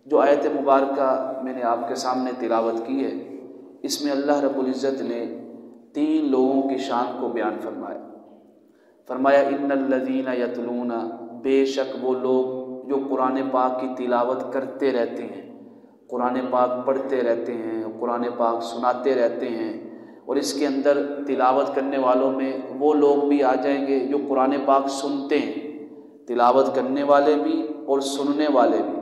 جو آیت مبارکہ میں نے آپ کے سامنے تلاوت کی ہے، اس میں اللہ رب العزت نے 3 لوگوں کی شان کو بیان فرمایا۔ فرمایا ان الذین یتلون، بے شک وہ لوگ جو قرآن پاک کی تلاوت کرتے رہتے ہیں، قرآن پاک پڑھتے رہتے ہیں، قرآن پاک سناتے رہتے ہیں، اور اس کے اندر تلاوت کرنے والوں میں وہ لوگ بھی آ جائیں گے جو قرآن پاک سنتے ہیں، تلاوت کرنے والے بھی اور سننے والے بھی۔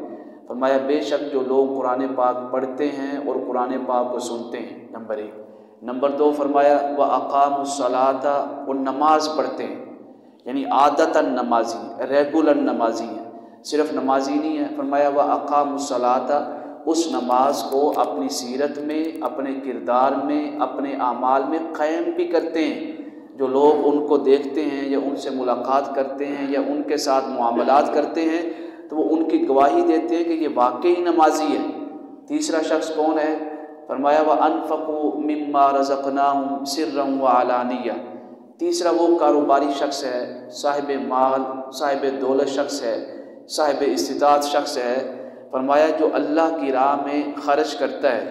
فرمایا بے شک جو لوگ قرآن پاک پڑھتے ہیں اور قرآن پاک کو سنتے ہیں، نمبر 1۔ نمبر 2 فرمایا وَأَقَامُوا الصَّلَاةَ، اور نماز پڑھتے ہیں، یعنی عادتاً نمازی، ریگولر نمازی ہیں، صرف نمازی نہیں ہے۔ فرمایا وَأَقَامُوا الصَّلَاةَ، اس نماز کو اپنی سیرت میں، اپنے کردار میں، اپنے اعمال میں قائم بھی کرتے ہیں۔ جو لوگ ان کو دیکھتے ہیں یا ان سے ملاقات کرتے ہیں یا ان کے ساتھ معاملات کرتے ہیں تو وہ ان کی گواہی دیتے ہیں کہ یہ واقعی نمازی ہے۔ تیسرا شخص کون ہے؟ فرمایا وَأَنفَقُوا مِمَّا رَزَقْنَاهُمْ سِرًّا وَعَلَانِيَّةً، تیسرا وہ کاروباری شخص ہے، صاحب مال، صاحب دولت شخص ہے، صاحب استطاعت شخص ہے۔ فرمایا جو اللہ کی راہ میں خرچ کرتا ہے،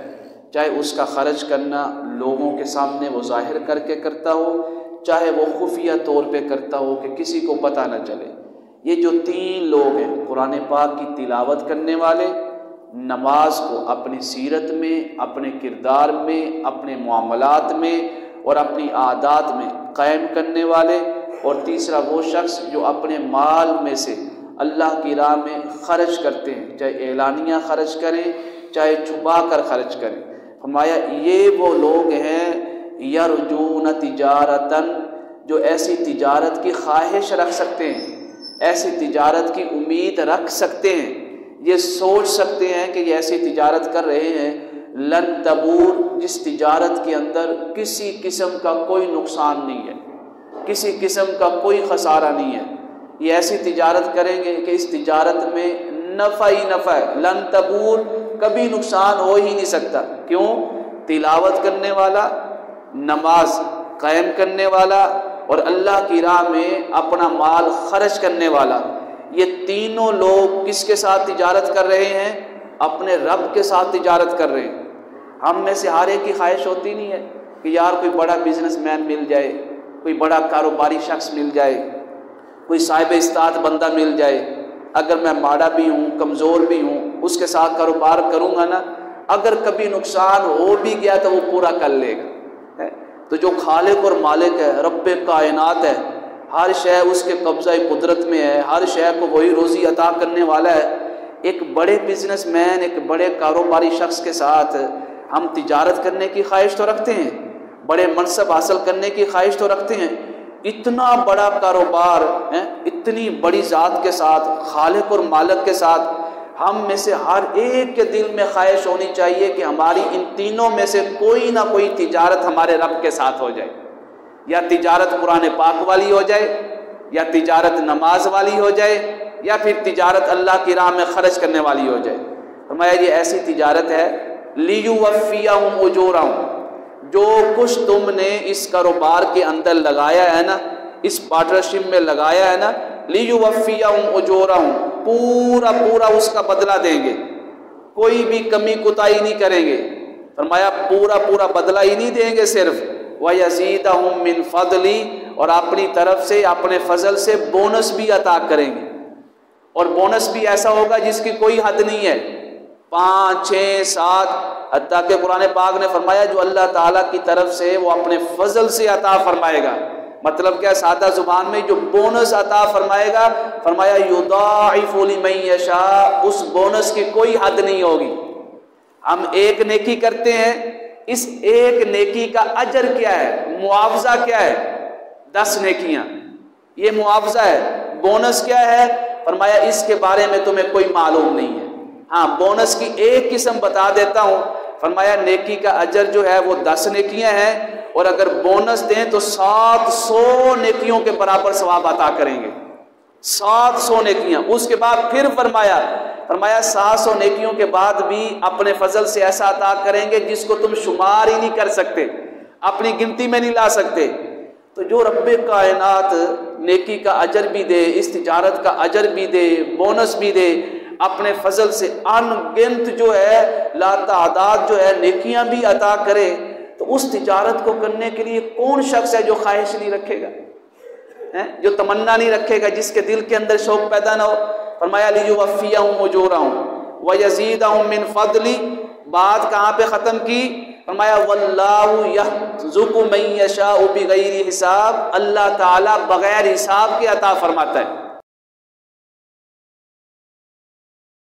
چاہے اس کا خرچ کرنا لوگوں کے سامنے وہ ظاہر کر کے کرتا ہو، چاہے وہ خفیہ طور پہ کرتا ہو کہ کسی کو پتہ نہ چلے۔ یہ جو 3 لوگ ہیں، قرآن پاک کی تلاوت کرنے والے، نماز کو اپنی سیرت میں، اپنے کردار میں، اپنے معاملات میں اور اپنی عادات میں قائم کرنے والے، اور تیسرا وہ شخص جو اپنے مال میں سے اللہ کی راہ میں خرچ کرتے ہیں، چاہے اعلانیہ خرچ کریں چاہے چھپا کر خرچ کریں۔ فرمایا یہ وہ لوگ ہیں یرجون تجارتاً، جو ایسی تجارت کی خواہش رکھ سکتے ہیں، ایسی تجارت کی امید رکھ سکتے ہیں، یہ سوچ سکتے ہیں کہ یہ ایسی تجارت کر رہے ہیں لن تبور، جس تجارت کے اندر کسی قسم کا کوئی نقصان نہیں ہے، کسی قسم کا کوئی خسارہ نہیں ہے۔ یہ ایسی تجارت کریں گے کہ اس تجارت میں نفع ہی نفع ہے، لن تبور، کبھی نقصان ہو ہی نہیں سکتا۔ کیوں؟ تلاوت کرنے والا، نماز قائم کرنے والا اور اللہ کی راہ میں اپنا مال خرچ کرنے والا، یہ تینوں لوگ کس کے ساتھ تجارت کر رہے ہیں؟ اپنے رب کے ساتھ تجارت کر رہے ہیں۔ ہم میں سے ہر ایک کی خواہش ہوتی نہیں ہے کہ یار کوئی بڑا بزنس مین مل جائے، کوئی بڑا کاروباری شخص مل جائے، کوئی صاحب استطاعت بندہ مل جائے، اگر میں ماڑا بھی ہوں، کمزور بھی ہوں، اس کے ساتھ کاروبار کروں گا نا، اگر کبھی نقصان ہو بھی گیا تو وہ پورا کر لے گا۔ تو جو خالق اور مالک ہے، رب کائنات ہے، ہر شے اس کے قبضہ قدرت میں ہے، ہر شے کو وہی روزی عطا کرنے والا ہے۔ ایک بڑے بزنس مین، ایک بڑے کاروباری شخص کے ساتھ ہم تجارت کرنے کی خواہش تو رکھتے ہیں، بڑے منصب حاصل کرنے کی خواہش تو رکھتے ہیں۔ اتنا بڑا کاروبار، اتنی بڑی ذات کے ساتھ، خالق اور مالک کے ساتھ، ہم میں سے ہر ایک کے دل میں خواہش ہونی چاہیے کہ ہماری ان تینوں میں سے کوئی نہ کوئی تجارت ہمارے رب کے ساتھ ہو جائے، یا تجارت قرآن پاک والی ہو جائے، یا تجارت نماز والی ہو جائے، یا پھر تجارت اللہ کی راہ میں خرچ کرنے والی ہو جائے۔ فرمایا یہ ایسی تجارت ہے لیوفیہم اجورہم، جو کچھ تم نے اس کاروبار کے اندر لگایا ہے نا، اس پارٹنرشپ میں لگایا ہے نا، لیوفیہم اجورہم، پورا پورا اس کا بدلہ دیں گے، کوئی بھی کمی کوتاہی نہیں کریں گے۔ فرمایا پورا پورا بدلہ ہی نہیں دیں گے صرف، وَيَزِيدَهُم مِّن فَضْلِهِ، اور اپنی طرف سے، اپنے فضل سے بونس بھی عطا کریں گے، اور بونس بھی ایسا ہوگا جس کی کوئی حد نہیں ہے، 5 6 7، حتیٰ کہ قرآن پاک نے فرمایا جو اللہ تعالیٰ کی طرف سے وہ اپنے فضل سے عطا فرمائے گا۔ مطلب کیا؟ سادہ زبان میں جو بونس عطا فرمائے گا، فرمایا یضاعف لمن یشاء، اس بونس کی کوئی حد نہیں ہوگی۔ ہم ایک نیکی کرتے ہیں، اس ایک نیکی کا اجر کیا ہے، معاوضہ کیا ہے؟ 10 نیکیاں، یہ معاوضہ ہے۔ بونس کیا ہے؟ فرمایا اس کے بارے میں تمہیں کوئی معلوم نہیں ہے۔ ہاں، بونس کی ایک قسم بتا دیتا ہوں، فرمایا نیکی کا اجر جو ہے وہ 10 نیکیاں ہیں، اور اگر بونس دیں تو 700 نیکیوں کے برابر ثواب عطا کریں گے، 700 نیکیاں۔ اس کے بعد پھر فرمایا 700 نیکیوں کے بعد بھی اپنے فضل سے ایسا عطا کریں گے جس کو تم شمار ہی نہیں کر سکتے، اپنی گنتی میں نہیں لا سکتے۔ تو جو رب کائنات نیکی کا اجر بھی دے، اس تجارت کا اجر بھی دے، بونس بھی دے، اپنے فضل سے ان گنت جو ہے لا تعداد جو ہے نیکیاں بھی عطا کرے، تو اس تجارت کو کرنے کے لیے کون شخص ہے جو خواہش نہیں رکھے گا، جو تمنا نہیں رکھے گا، جس کے دل کے اندر شوق پیدا نہ ہو؟ فرمایا لیوفیہم اجورہم ویزیدہم من فضلی، بات کہاں پہ ختم کی؟ فرمایا واللہ یرزق من یشاء بغیر حساب، اللہ تعالیٰ بغیر حساب کے عطا فرماتا ہے۔